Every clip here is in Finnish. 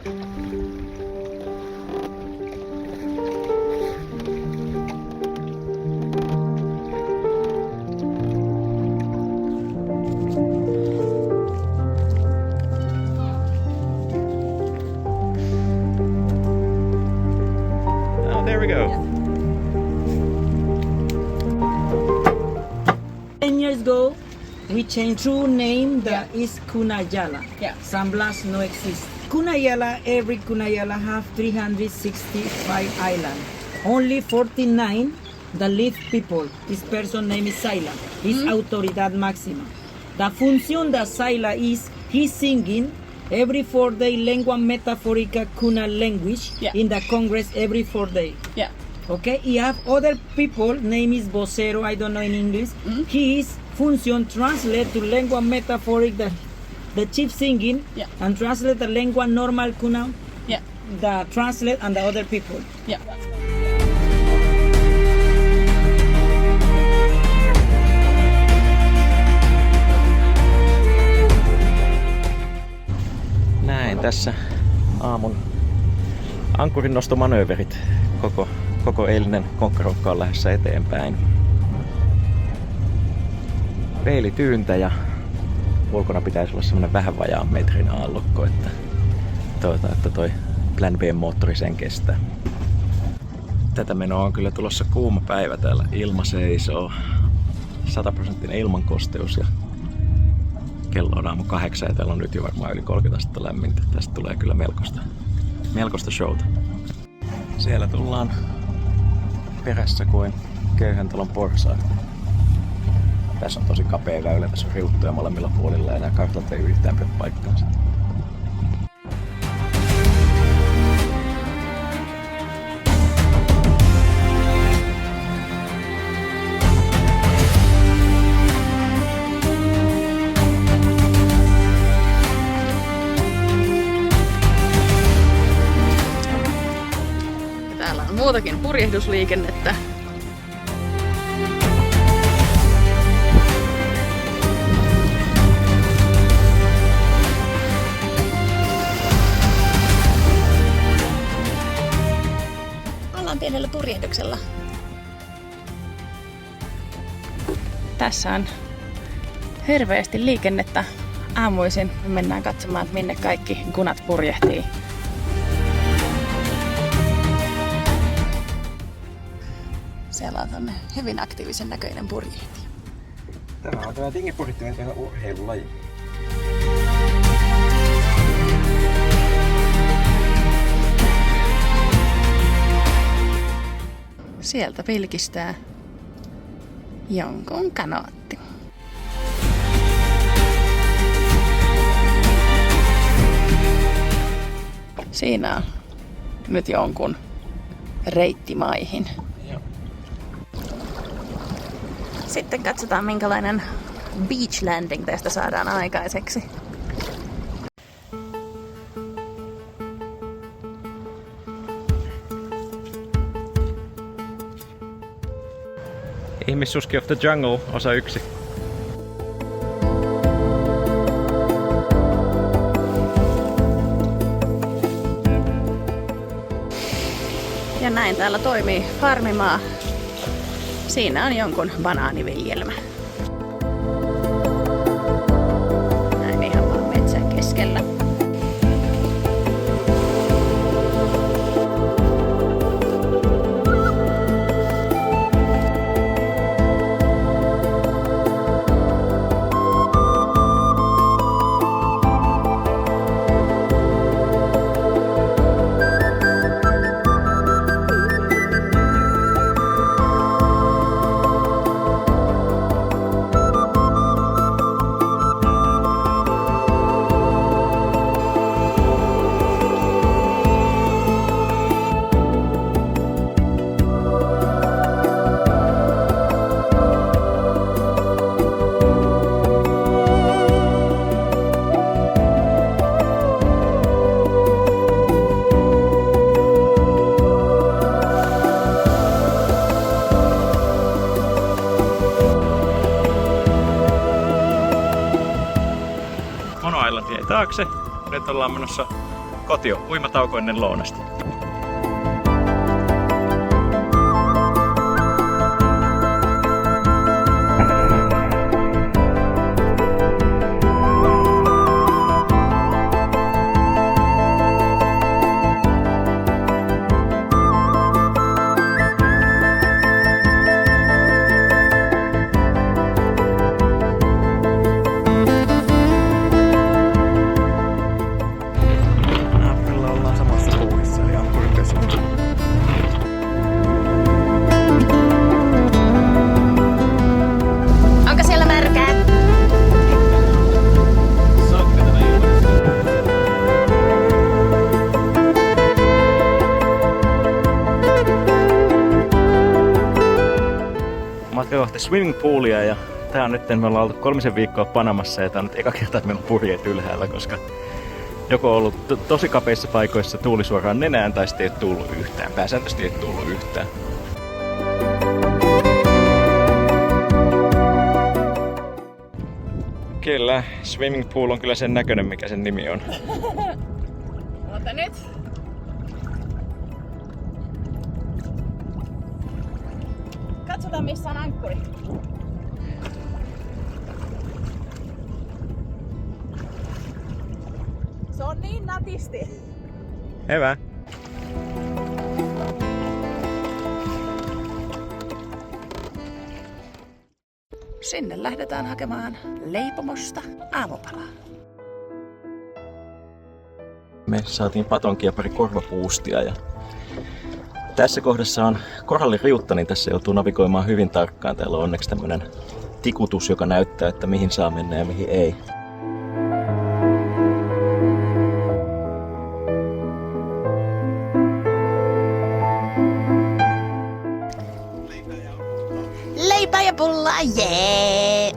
There we go. 10 years ago, we changed true name that is Cunayala. Yeah. San Blas no exist. Cunayala, every Cunayala have 365 islands. Only 49 the live people. This person name is Saila. Is autoridad máxima. The función de Saila is he singing every 4 day lengua metafórica Kuna language in the Congress every 4 day. Yeah. Okay, you have other people, name is vocero, I don't know in English. His function translate to lengua metaphoric, the chief singing, and translate the lengua normal Kuna, the translate and the other people. Yeah. Näin tässä aamun ankurinnostomanööverit. Koko eilinen konkkarokka on lähdössä eteenpäin. Peilityyntä ja ulkona pitäisi olla semmonen vähän vajaan metrin aallokko, että toivotaan, että toi Plan B-moottori sen kestää. Tätä menoa on kyllä tulossa kuuma päivä täällä. Ilma seisoo. 100% ilmankosteus ja kello on aamu 8 ja täällä on nyt jo varmaan yli 30 astetta lämmintä. Tästä tulee kyllä melkoista showta. Siellä tullaan perässä kuin köyhän talon porsaat. Tässä on tosi kapea väylä, tässä on riuttuja molemmilla puolilla ja nämä kartat ei yhtään pidä paikkaansa. Täällä on muutakin purjehdusliikennettä. Ollaan pienellä purjehduksella. Tässä on hirveästi liikennettä. Aamuisin mennään katsomaan, minne kaikki kunat purjehtii. Siellä on tämmönen hyvin aktiivisen näköinen purjehti. Tämä on tämä tingipurjehtiminen ihan urheilulaji. Sieltä pilkistää jonkun kanootti. Siinä on nyt jonkun reitti maihin. Sitten katsotaan, minkälainen beach landing tästä saadaan aikaiseksi. Ihmissuski of the Jungle, osa 1. Ja näin täällä toimii farmimaa. Siinä on jonkun banaaniviljelmä. Näin ihan vaan metsän keskellä. Mono Island jäi taakse. Nyt ollaan menossa Kotio, uimatauko ennen lounasta. Onko siellä märkää? Matka kohti swimmingpoolia ja tää on nyt, me ollaan oltu 3 viikkoa Panamassa ja tää on nyt eka kerta, että meillä on purjeet ylhäällä, koska joko on ollut tosi kapeissa paikoissa tuuli suoraan nenään tai sitten ei tullut yhtään. Pääsääntöisesti ei tullut yhtään. Kyllä, swimming pool on kyllä sen näköinen, mikä sen nimi on. Ota nyt. Katsotaan missä on ankkuri. Se on niin natisti. Hyvä. Sinne lähdetään hakemaan leipomosta aamupalaa. Me saatiin patonkia pari korvapuustia ja tässä kohdassa on koralliriutta, niin tässä joutuu navigoimaan hyvin tarkkaan. Täällä on onneksi tämmönen tikutus, joka näyttää, että mihin saa mennä ja mihin ei. Leipää ja pullaa, jee!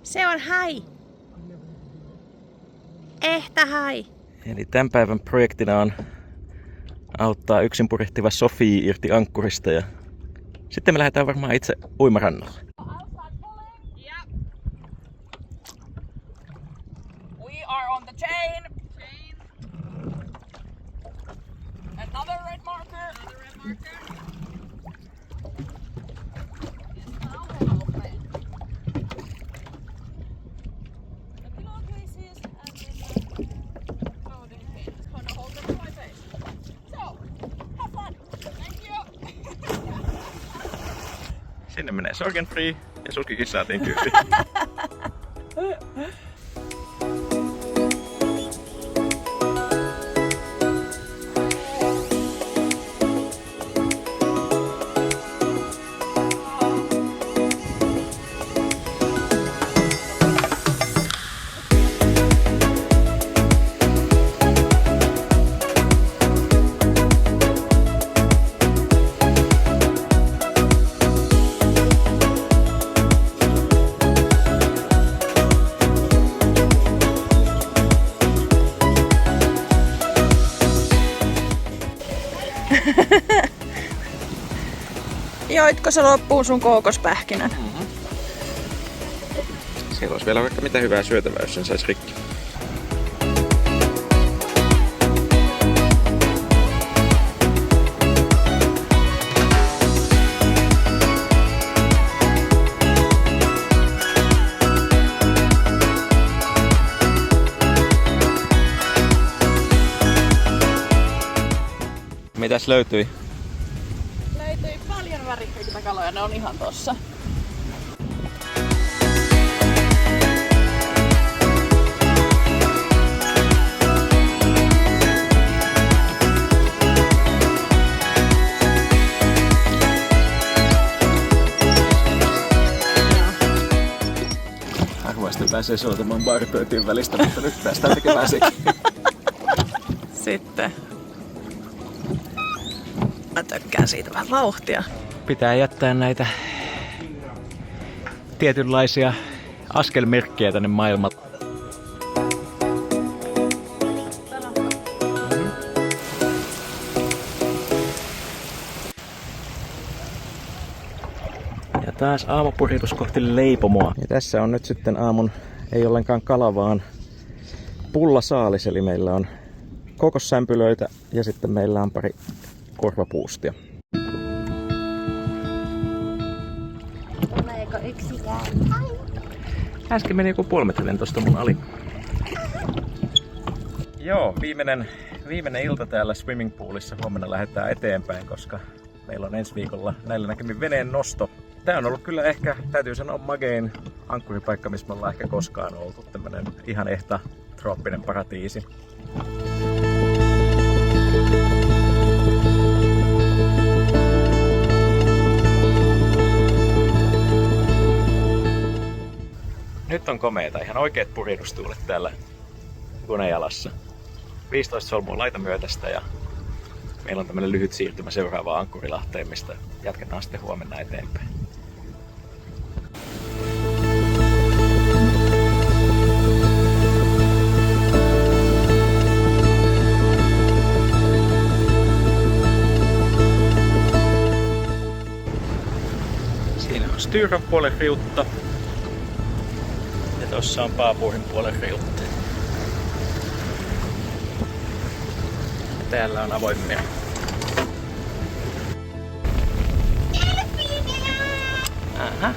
Se on hai. Ehtä hai. Eli tämän päivän projektina on auttaa yksin purjehtiva Sofii irti ankkurista ja sitten me lähdetään varmaan itse uimarannalle. We are on the chain. Another red marker. Sinne menee Sorgenfri ja sulkikin saatiin kyytiin. Joitko se loppuun sun kookospähkinän? Siellä olisi vielä vaikka mitä hyvää syötävää, jos sen saisi rikki. Mitäs löytyi? Löytyi paljon värikkäitä kaloja, ne on ihan tossa. Harvasti pääsee soutamaan barpöytien välistä, mutta nyt päästään tekemään sekin. Sitten. Mä tökkään siitä vähän vauhtia. Pitää jättää näitä tietynlaisia askelmerkkejä tänne maailmalle. Taas aamupuritus kohti leipomoa. Ja tässä on nyt sitten aamun, ei ollenkaan kala, vaan pullasaalis. Eli meillä on kokossämpylöitä ja sitten meillä on pari korvapuustia. Tuleeko yksikään? Äsken meni joku puolimetrinen tosta mun ali. Joo, viimeinen ilta täällä swimming poolissa. Huomenna lähdetään eteenpäin, koska meillä on ensi viikolla näillä näkymin veneen nosto. Tää on ollut kyllä ehkä, täytyy sanoa, magein ankkuripaikka, missä me ollaan ehkä koskaan oltu. Tämmönen ihan ehta trooppinen paratiisi. Nyt on komeeta, ihan oikeat puridustuulet täällä Gunajalassa. 15 solmua laitamyötästä ja meillä on tämmönen lyhyt siirtymä seuraavaan Ankkurilahteen, mistä jatketaan sitten huomenna eteenpäin. Siinä on Styron puolen riutta ja tossa on Paapurin puolen riutta. Täällä on avoimia. Aha.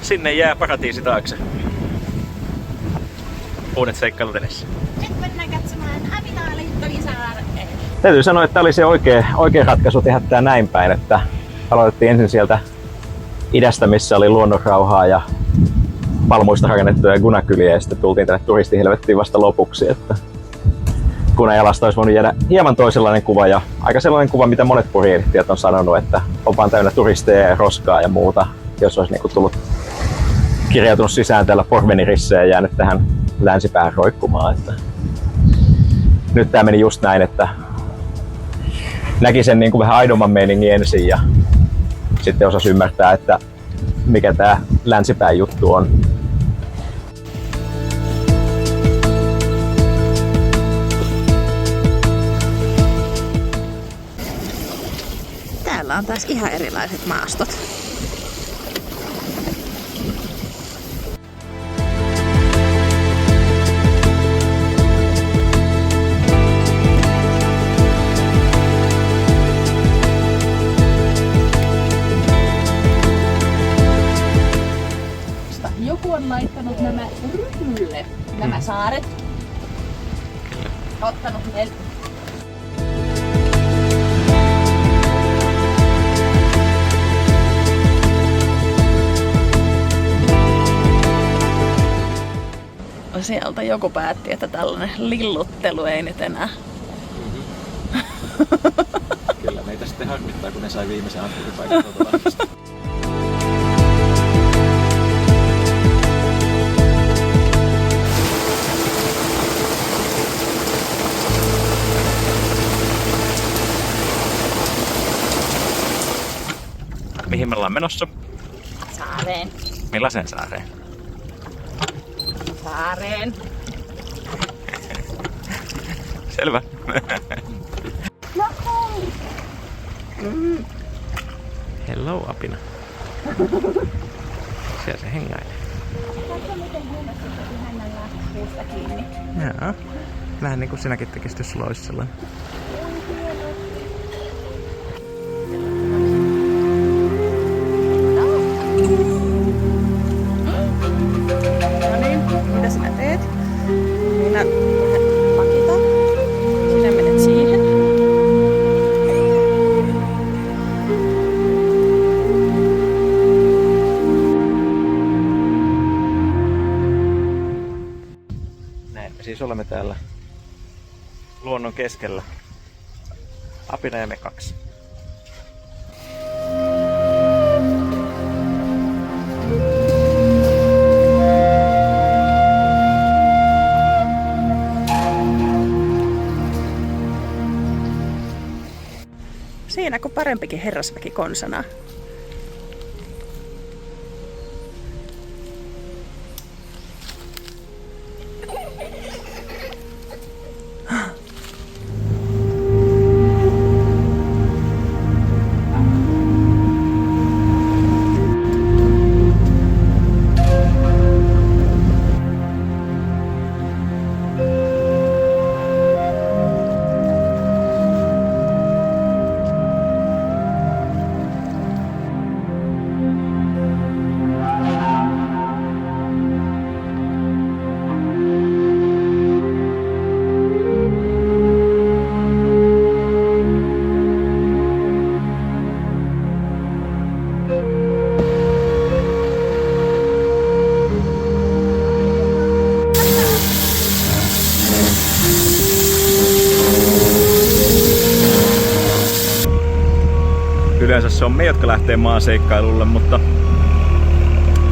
Sinne jää paratiisi taakse. Uudet seikkailut edessä. Nyt mennään katsomaan Aminaaliittosaareen. Täytyy sanoa, että tämä oli se oikea ratkaisu tehdä tää näin päin, että aloitettiin ensin sieltä idästä, missä oli luonnonrauhaa ja palmuista rakennettuja gunakyliä ja sitten tultiin tänne turistihelvettiin vasta lopuksi, että Gunajalasta olisi voinut jäädä hieman toisenlainen kuva ja aika sellainen kuva, mitä monet puriedittäjät on sanonut, että on vaan täynnä turisteja ja roskaa ja muuta, jos olisi niinku tullut kirjautunut sisään täällä Porvenirissä ja jäänyt tähän länsipäähän roikkumaan. Että nyt tää meni just näin, että näki sen niinku vähän aidomman meiningin ensin ja sitten osasi ymmärtää, että mikä tää länsipään juttu on. Täällä on taas ihan erilaiset maastot. Joku on laittanut nämä ryhmylle, nämä saaret. Ottanut ne. Sieltä joku päätti, että tällainen lilluttelu ei nyt enää. Kyllä meitä sitten harmittaa, kun ne sai viimeisen ankkuripaikan tuolta Lahdesta. Mihin me ollaan menossa? Saareen. Millaiseen saareen? Saareen. Selvä. Hello, apina. Siellä se hengailee. Katso miten huomasit, että hänellä on puusta kiinni. Jaa. Vähän niin kuin sinäkin tekisit, jos sulla olisi sellainen. No niin, mitä sinä teet? Minä lähden pakita. Sinä menet siihen. Näin me siis olemme täällä luonnon keskellä. Apina ja me kaksi. Siinä kun parempikin herrasväki konsana. Yleensä se on me, jotka lähtee maaseikkailulle, mutta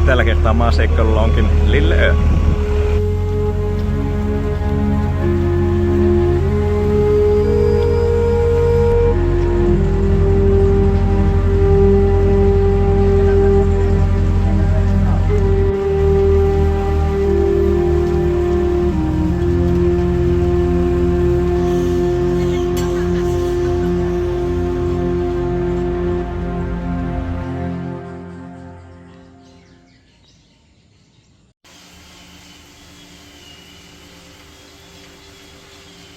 tällä kertaa maaseikkailulla onkin Lilleö.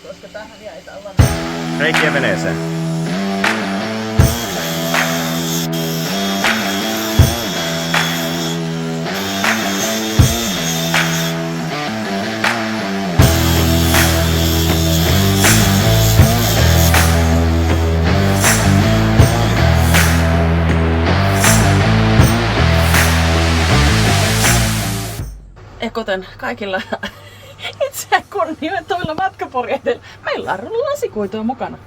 Koska tähän jäi tällainen. Reikiä veneeseen. Kuten kaikilla itseään kunnioituilla matkaporjeilla, meillä on lasikuitua mukana.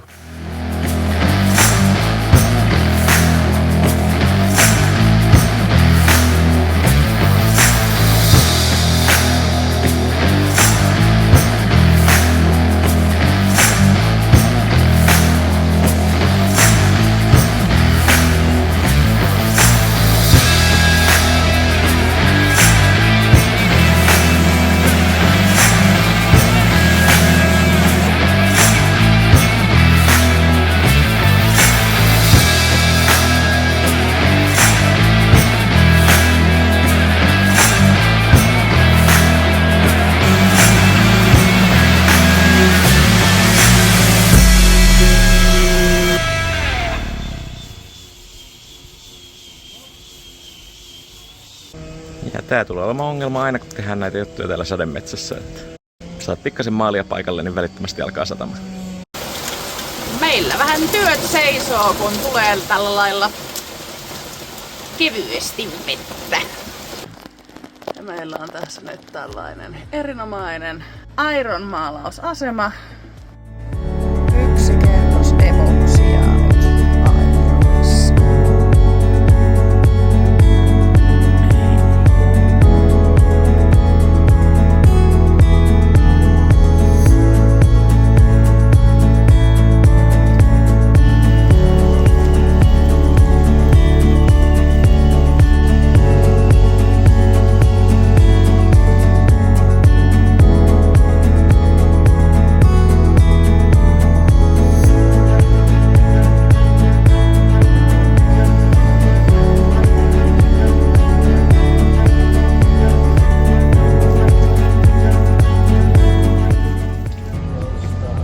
Ja tää tulee olemaan ongelma aina, kun tehdään näitä juttuja täällä sademetsässä, että saat pikkasen maalia paikalle, niin välittömästi alkaa satamaan. Meillä vähän työt seisoo, kun tulee tällä lailla kevyesti vettä. Ja meillä on tässä nyt tällainen erinomainen Iron-maalausasema. 1 kerros evoksia Ironissa.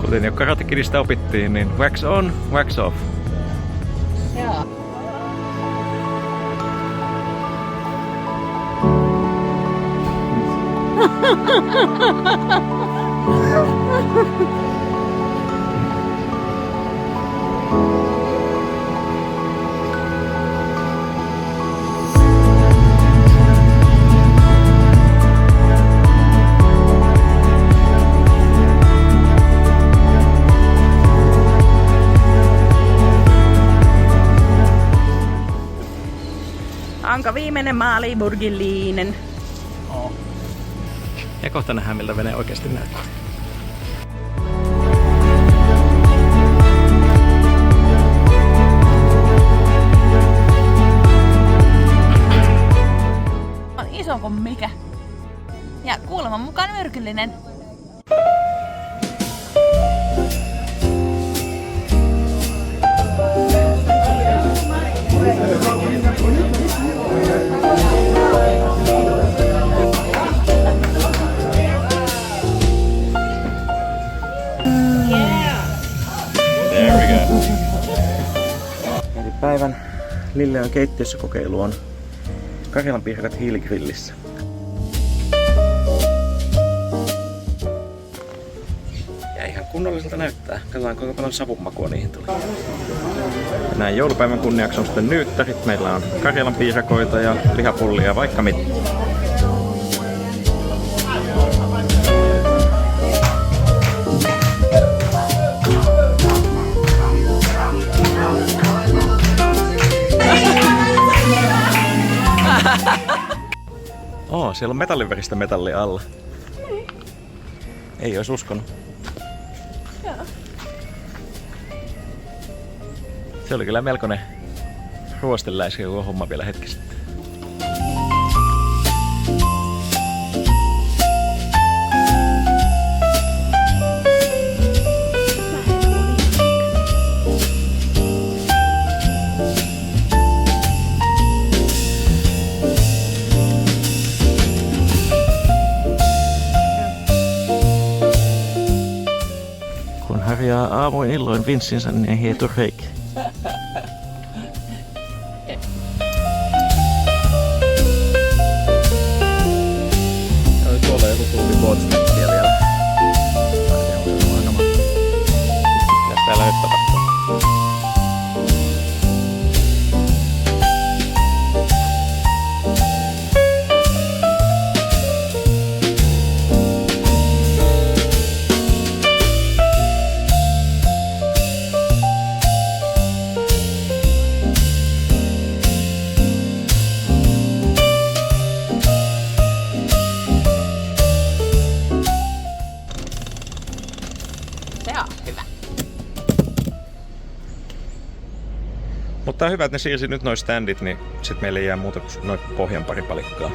Kuten jo Karate Kidistä opittiin, niin wax on, wax off. Joo. Onko viimeinen maali Burgillinen? Oh. Ja kohta nähdään, miltä vene oikeasti näyttää. On iso kuin mikä. Ja kuuleman mukaan myrkyllinen. There we go. Eli päivän Lilleön keittiössä kokeilu on Karjalan piirakat hiiligrillissä. Ja ihan kunnolliselta näyttää. Katsotaan kuinka paljon savunmakua niihin tulee. Ja näin joulupäivän kunniaksi on sitten nyyttärit. Meillä on Karjalan piirakoita ja lihapullia vaikka mitä. siellä on metalliväristä metallia alla. Ei ois uskonut. Joo. Se oli kyllä melkoinen ruosteläiskä koko homma vielä hetki sitten. Kun harjaa aamuin illoin vinssinsä, niin ei hietu reikä. Oli tuolla joku tunti botsnettiä vielä. Mitäs täällä nyt tapahtuu? Se on hyvä. Mutta on hyvä, että ne siirsi nyt noi standit, niin sit meille ei jää muuta kuin noin pohjan pari palikkaa.